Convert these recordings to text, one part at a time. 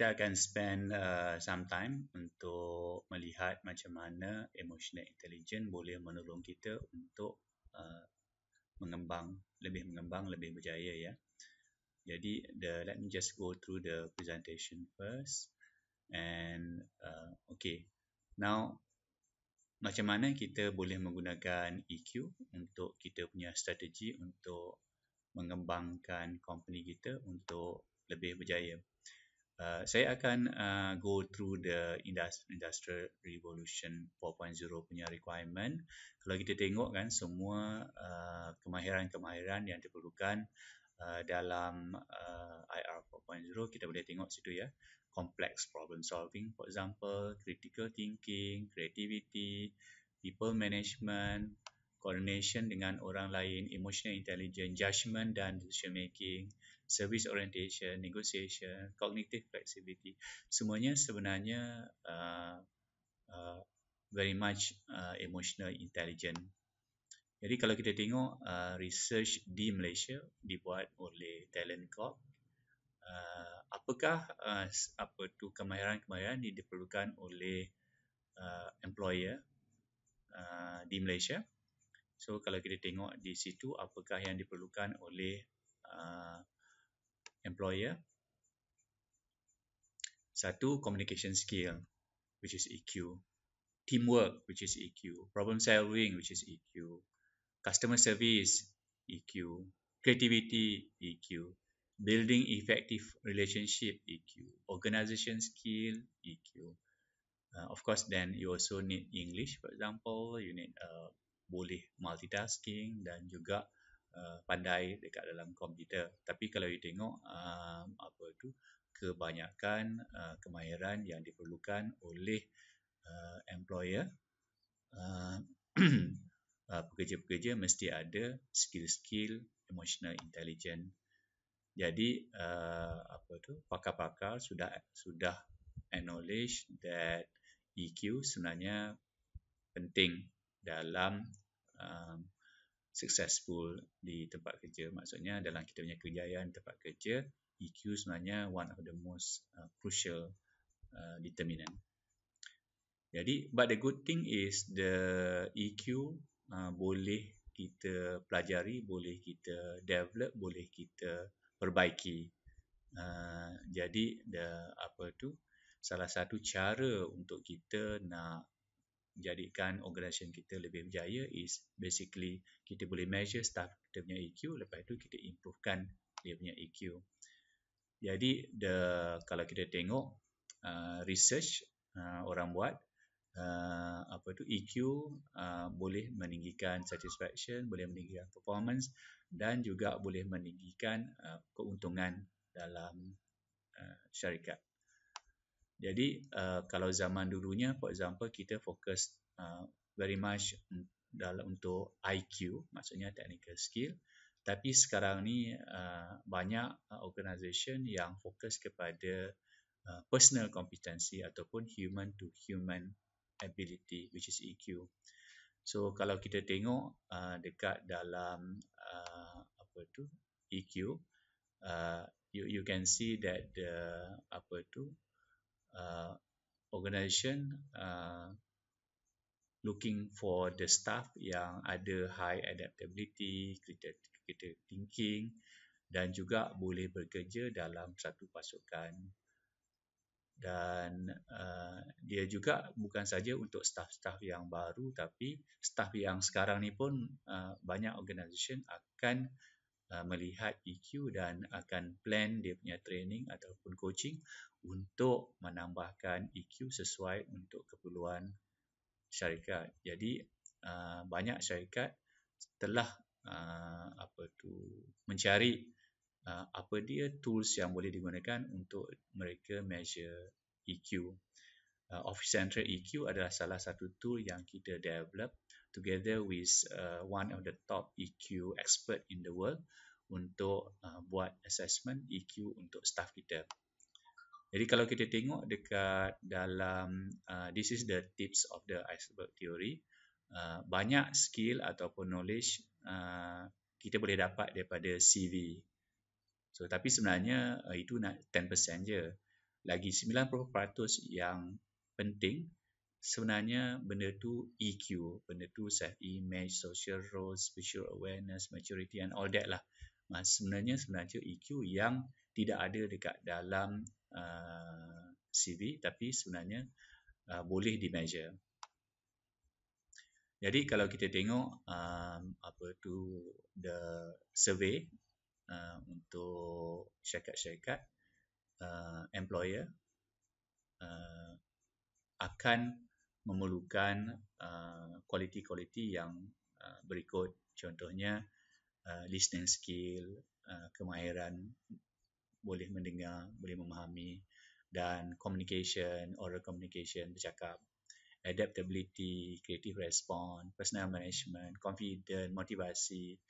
kita akan spend some time untuk melihat macam mana emotional intelligence boleh menolong kita untuk mengembang, lebih berjaya ya. Jadi let me just go through the presentation first. And okay, now macam mana kita boleh menggunakan EQ untuk kita punya strategi untuk mengembangkan company kita untuk lebih berjaya. Saya akan go through the Industrial Revolution 4.0 punya requirement. Kalau kita tengok kan semua kemahiran-kemahiran yang diperlukan dalam IR 4.0, kita boleh tengok situ ya. Complex problem solving, for example, critical thinking, creativity, people management, coordination dengan orang lain, emotional intelligence, judgment dan decision making, service orientation, negotiation, cognitive flexibility. Semuanya sebenarnya very much emotional intelligence. Jadi kalau kita tengok research di Malaysia dibuat oleh Talent Corp, apakah kemahiran-kemahiran yang diperlukan oleh employer di Malaysia? So kalau kita tengok di situ apakah yang diperlukan oleh employer? Satu, communication skill, which is EQ. Teamwork, which is EQ. Problem solving, which is EQ. Customer service, EQ. Creativity, EQ. Building effective relationship, EQ. Organization skill, EQ. Of course, then you also need English, for example. You need boleh multitasking dan juga pandai dekat dalam komputer. Tapi kalau you tengok kebanyakan kemahiran yang diperlukan oleh employer, pekerja-pekerja mesti ada skill-skill emotional intelligence. Jadi pakar-pakar sudah acknowledge that EQ sebenarnya penting dalam successful di tempat kerja. Maksudnya dalam kita punya kejayaan tempat kerja, EQ sebenarnya one of the most crucial determinant. Jadi, but the good thing is the EQ boleh kita pelajari, boleh kita develop, boleh kita perbaiki. Jadi salah satu cara untuk kita nak jadikan organisasi kita lebih berjaya is basically kita boleh measure staff kita punya EQ, lepas tu kita improvekan dia punya EQ. Jadi kalau kita tengok research orang buat EQ boleh meninggikan satisfaction, boleh meninggikan performance dan juga boleh meninggikan keuntungan dalam syarikat. Jadi kalau zaman dulunya, for example, kita fokus very much untuk IQ, maksudnya technical skill. Tapi sekarang ni banyak organisation yang fokus kepada personal competency ataupun human to human ability, which is EQ. So kalau kita tengok dekat dalam EQ, you can see that the organisation looking for the staff yang ada high adaptability, critical thinking dan juga boleh bekerja dalam satu pasukan. Dan dia juga bukan saja untuk staff-staff yang baru, tapi staff yang sekarang ni pun banyak organisation akan melihat EQ dan akan plan dia punya training ataupun coaching untuk menambahkan EQ sesuai untuk keperluan syarikat. Jadi banyak syarikat telah mencari apa dia tools yang boleh digunakan untuk mereka measure EQ. Office Central EQ adalah salah satu tool yang kita develop together with one of the top EQ expert in the world untuk buat assessment EQ untuk staff kita. Jadi kalau kita tengok dekat dalam this is the tips of the iceberg theory, banyak skill ataupun knowledge kita boleh dapat daripada CV. So tapi sebenarnya itu 10% je. lagi 90% yang penting sebenarnya benda tu EQ, benda tu self image, social role, spatial awareness, maturity and all that lah. Sebenarnya EQ yang tidak ada dekat dalam CV tapi sebenarnya boleh di measure. Jadi kalau kita tengok apa tu the survey untuk syarikat-syarikat employer akan memerlukan kualiti-kualiti yang berikut, contohnya listening skill, kemahiran boleh mendengar, boleh memahami, dan communication, oral communication, bercakap, adaptability, creative response, personal management, confident, motivasi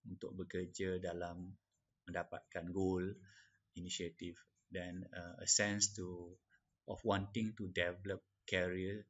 untuk bekerja dalam mendapatkan goal, initiative, dan a sense of wanting to develop career,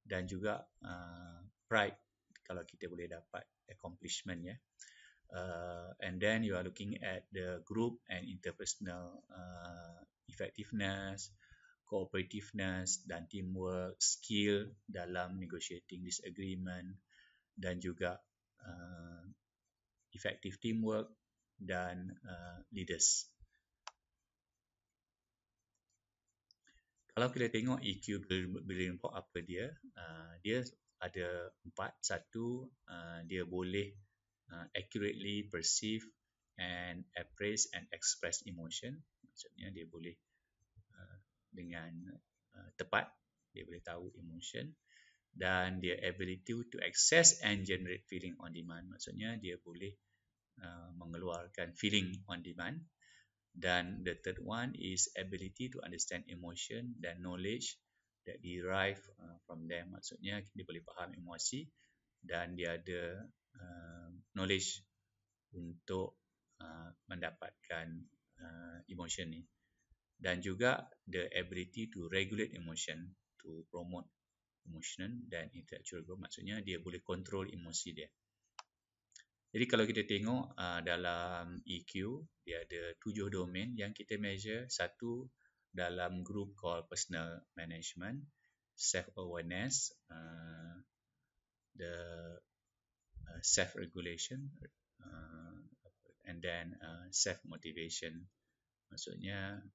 dan juga pride kalau kita boleh dapat accomplishment ya. And then you are looking at the group and interpersonal effectiveness, cooperativeness dan teamwork, skill dalam negotiating disagreement, dan juga effective teamwork dan leaders. Kalau kita tengok EQ Building Report apa dia, dia ada 4. Satu, dia boleh accurately perceive and appraise and express emotion. Maksudnya dia boleh dengan tepat, dia boleh tahu emotion, dan dia ability to access and generate feeling on demand. Maksudnya dia boleh mengeluarkan feeling on demand. Dan the third one is ability to understand emotion dan knowledge that derive from them. Maksudnya dia boleh faham emosi dan dia ada knowledge untuk mendapatkan emotion ni. Dan juga the ability to regulate emotion, to promote emotion dan intellectual growth. Maksudnya dia boleh control emosi dia. Jadi kalau kita tengok dalam EQ, dia ada 7 domain yang kita measure. Satu dalam group called personal management, self-awareness, the self-regulation, and then self-motivation. Maksudnya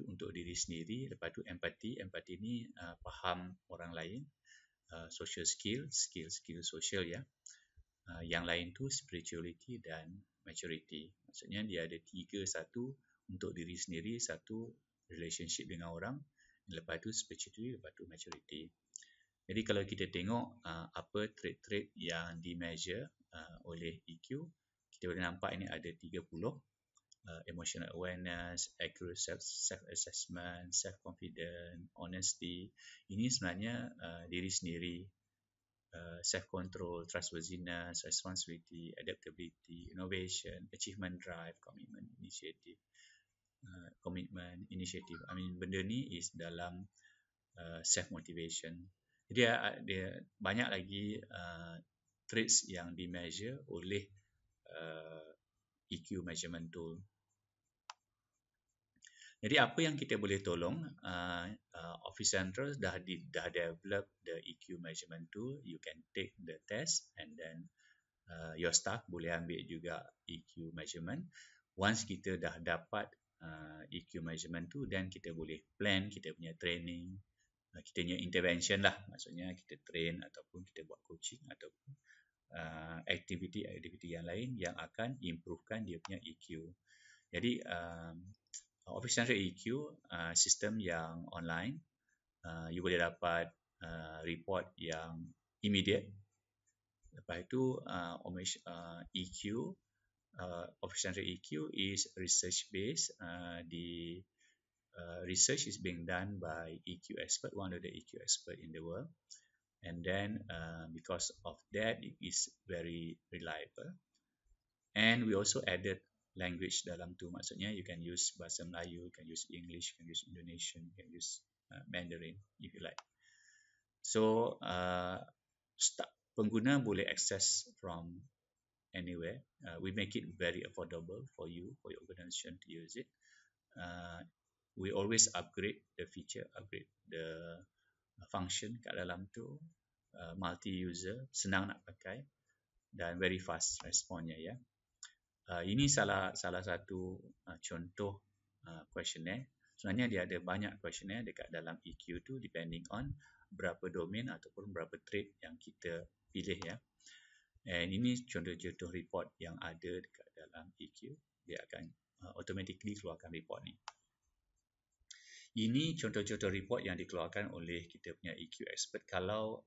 untuk diri sendiri. Lepas tu empathy. Empathy ni faham orang lain. Social skill social ya. Yang lain tu spirituality dan maturity. Maksudnya dia ada 3, satu untuk diri sendiri, satu relationship dengan orang, lepas tu spirituality, lepas tu maturity. Jadi kalau kita tengok apa trait-trait yang di measure oleh EQ, kita boleh nampak ini ada 30. Emotional awareness, accurate self-assessment, self-confidence, honesty. Ini sebenarnya diri sendiri. Self-control, trustworthiness, responsibility, adaptability, innovation, achievement drive, commitment, initiative. Benda ni is dalam self-motivation. Jadi dia banyak lagi traits yang di measure oleh EQ measurement tool. Jadi apa yang kita boleh tolong, Office Central dah develop the EQ measurement tool. You can take the test and then your staff boleh ambil juga EQ measurement. Once kita dah dapat EQ measurement tu, then kita boleh plan kita punya training, kita punya intervention lah. Maksudnya kita train ataupun kita buat coaching ataupun aktiviti yang lain yang akan improvekan dia punya EQ. Jadi Office Central EQ sistem yang online, you boleh dapat report yang immediate. Lepas itu EQ, Office Central EQ is research based. The research is being done by EQ expert, one of the EQ expert in the world, and then because of that it is very reliable. And we also added language dalam tu. Maksudnya you can use bahasa Melayu, you can use English, you can use Indonesian, you can use Mandarin if you like. So pengguna boleh access from anywhere. We make it very affordable for you, for your organisation to use it. we always upgrade the feature, upgrade the function kat dalam tu, multi-user, senang nak pakai dan very fast responnya ya. Ini salah satu contoh questionnaire. Sebenarnya dia ada banyak questionnaire dekat dalam EQ tu depending on berapa domain ataupun berapa trade yang kita pilih ya. And ini contoh-contoh report yang ada dekat dalam EQ. Dia akan automatically keluarkan report ni. Ini contoh-contoh report yang dikeluarkan oleh kita punya EQ expert kalau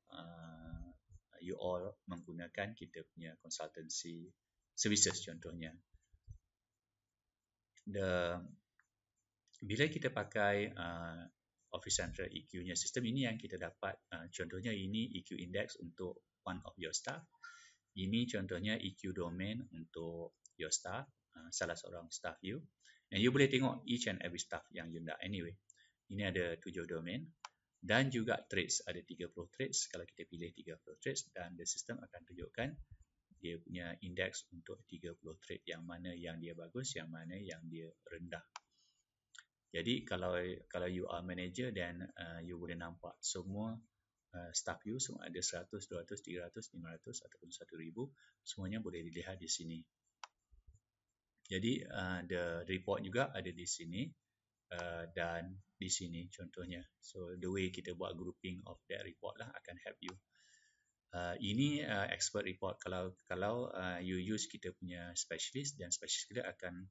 you all menggunakan kita punya consultancy services contohnya. Bila kita pakai Office Central EQ-nya sistem ini yang kita dapat, contohnya ini EQ index untuk one of your staff. Ini contohnya EQ domain untuk your staff, salah seorang staff you. Dan you boleh tengok each and every staff yang you nak anyway. Ini ada 7 domain dan juga trades, ada 30 trades kalau kita pilih 30 trades dan the system akan tunjukkan dia punya index untuk 30 trade yang mana yang dia bagus, yang mana yang dia rendah. Jadi kalau you are manager dan you boleh nampak semua staff you semua ada 100, 200, 300, 500 ataupun 1000, semuanya boleh dilihat di sini. Jadi the report juga ada di sini dan di sini contohnya. So the way kita buat grouping of that report lah akan help you. Ini expert report kalau you use kita punya specialist dan specialist kita akan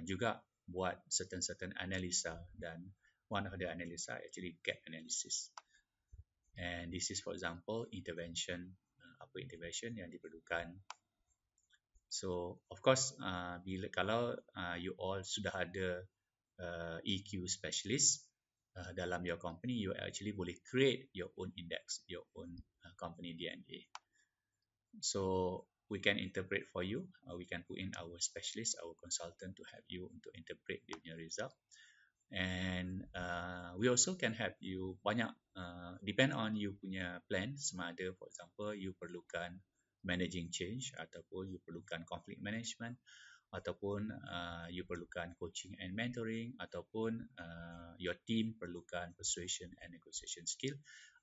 juga buat certain analisa dan one of the analisa actually gap analysis. And this is for example intervention, apa intervention yang diperlukan. So of course kalau you all sudah ada EQ specialist dalam your company, you actually boleh create your own index, your own company DNA. So we can interpret for you, we can put in our specialist, our consultant to help you untuk interpret your result. And we also can help you banyak, depend on you punya plan, sama ada for example you perlukan managing change ataupun you perlukan conflict management ataupun you perlukan coaching and mentoring ataupun your team perlukan persuasion and negotiation skill,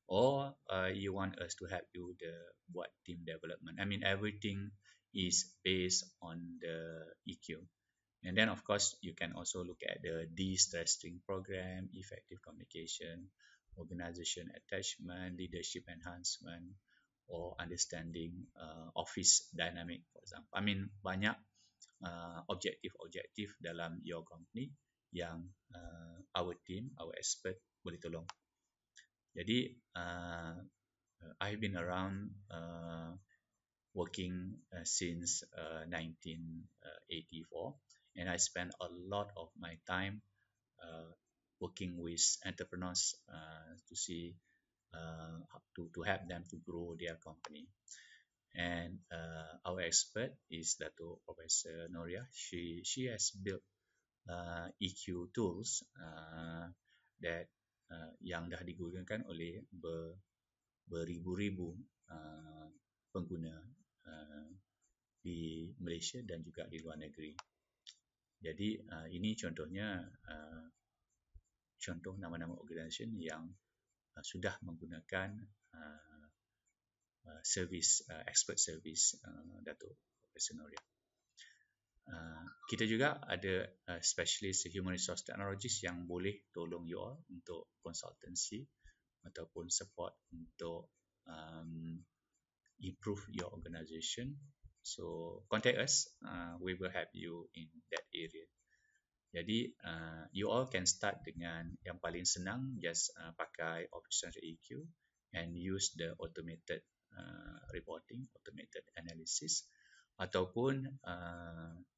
or you want us to help you buat team development. I mean everything is based on the EQ. And then of course you can also look at the de-stressing program, effective communication, organization attachment, leadership enhancement, or understanding office dynamic for example. I mean banyak objektif dalam your company yang our team, our expert boleh tolong. Jadi I've been around working since 1984 and I spent a lot of my time working with entrepreneurs to see to help them to grow their company. And our expert is Dato' Professor Noria. She has built EQ tools that yang dah digunakan oleh beribu-ribu pengguna di Malaysia dan juga di luar negeri. Jadi ini contohnya contoh nama-nama organisasi yang sudah menggunakan service, expert service Dato' Professor Noria. Kita juga ada specialist human resource technologies yang boleh tolong you all untuk consultancy ataupun support untuk improve your organisation. So contact us, we will help you in that area. Jadi you all can start dengan yang paling senang, just pakai Office Central EQ and use the automated reporting, automated analysis, ataupun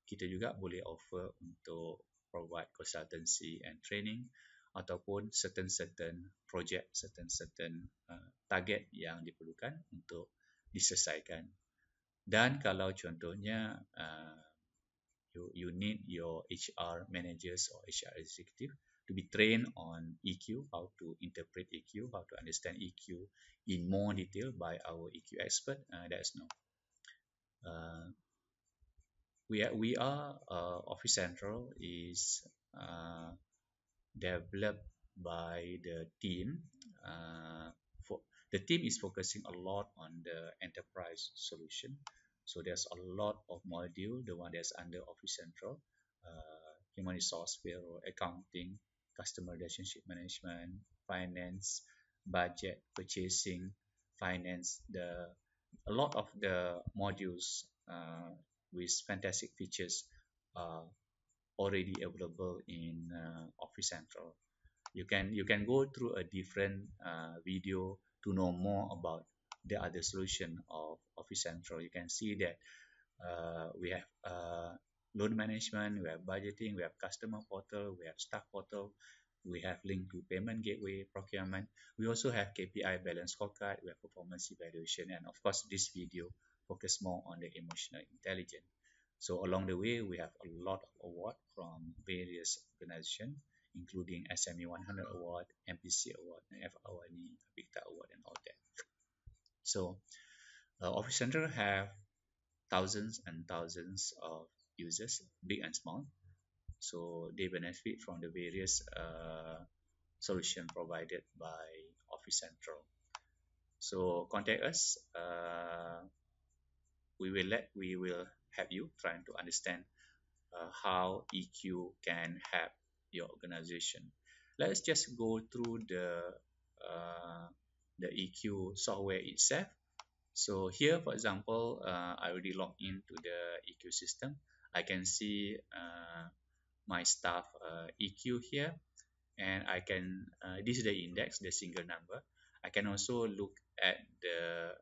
kita juga boleh offer untuk provide consultancy and training ataupun certain project, certain target yang diperlukan untuk diselesaikan. Dan kalau contohnya you need your HR managers or HR executive to be trained on EQ, how to interpret EQ, how to understand EQ in more detail by our EQ expert, let us know. We are Office Central is developed by the team. Uh, for the team is focusing a lot on the enterprise solution. So there's a lot of module, the one that's under Office Central, human resource, payroll, accounting, customer relationship management, finance, budget, purchasing, finance. The a lot of the modules with fantastic features are already available in Office Central. You can go through a different video to know more about the other solution of Office Central. You can see that we have load management, we have budgeting, we have customer portal, we have staff portal, we have link to payment gateway, procurement. We also have KPI balance scorecard, we have performance evaluation, and of course this video focus more on the emotional intelligence. So along the way, we have a lot of award from various organizations, including SME 100 Award, MPC Award, FAWANI, BICTA Award, and all that. So Office Center have thousands and thousands of users, big and small. So they benefit from the various solution provided by Office Central. So contact us. We will help you trying to understand how EQ can help your organization. Let's just go through the EQ software itself. So here, for example, I already logged into the EQ system. I can see my staff EQ here, and I can this is the index, the single number. I can also look at the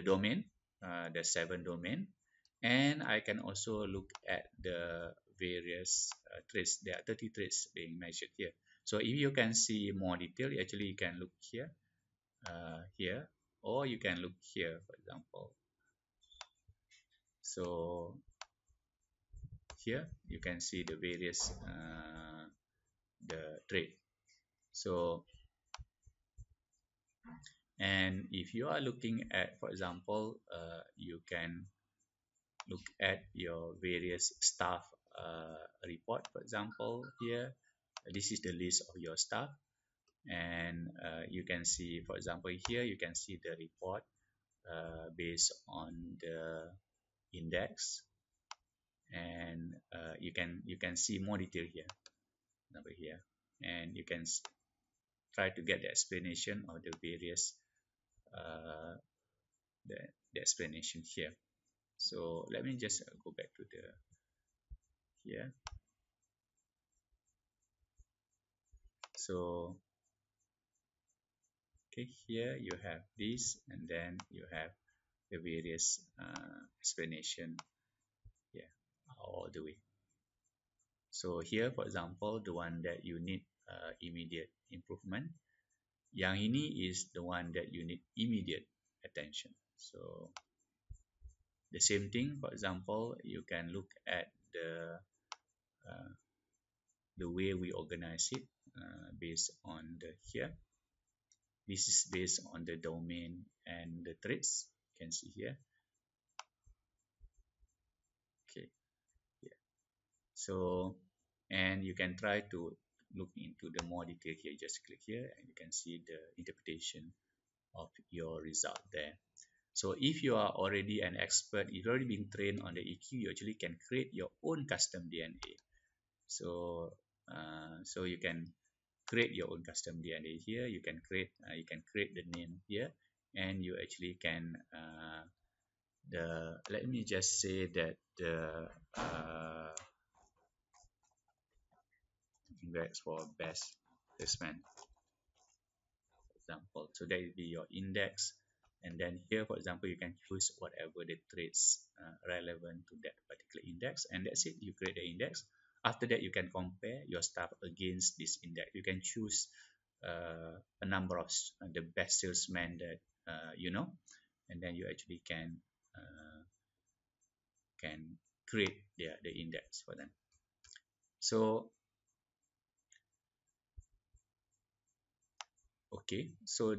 domain, the 7 domain, and I can also look at the various traits. There are 30 traits being measured here. So if you can see more detail, actually you can look here, here, or you can look here, for example. So here you can see the various the trait. So, and if you are looking at, for example, you can look at your various staff report. For example, here this is the list of your staff, and you can see, for example, here you can see the report based on the index, and you can see more detail here, over here, and you can try to get the explanation of the various uh, the, the explanation here. So let me just go back to the here. So okay, here you have this, and then you have the various explanation here all the way. So here, for example, the one that you need immediate improvement, yang ini is the one that you need immediate attention. So the same thing, for example, you can look at the way we organize it based on the here. This is based on the domain and the traits. You can see here. Okay, yeah. So, and you can try to look into the more detail here. Just click here, and you can see the interpretation of your result there. So if you are already an expert, you've already been trained on the EQ, you actually can create your own custom DNA. So so you can create your own custom DNA here. You can create the name here, and you actually can let me just say that the index for best placement, for example. So that will be your index, and then here, for example, you can choose whatever the traits relevant to that particular index, and that's it. You create the index. After that, you can compare your stuff against this index. You can choose a number of the best salesmen that you know, and then you actually can create the index for them. So okay, so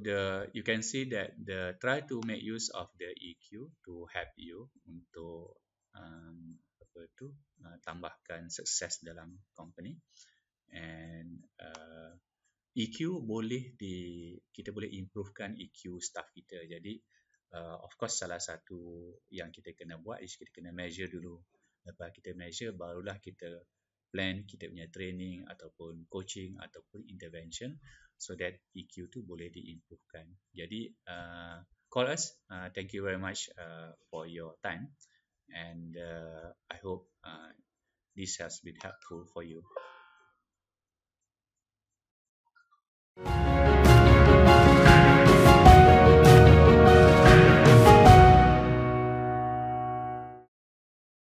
you can see that try to make use of the EQ to help you untuk tambahkan sukses dalam company. And EQ boleh kita boleh improvekan EQ staff kita. Jadi of course salah satu yang kita kena buat is kita kena measure dulu. Lepas kita measure, barulah kita plan kita punya training ataupun coaching ataupun intervention, so that EQ tu boleh diimprovekan. Jadi call us. Thank you very much for your time, and I hope this has been helpful for you.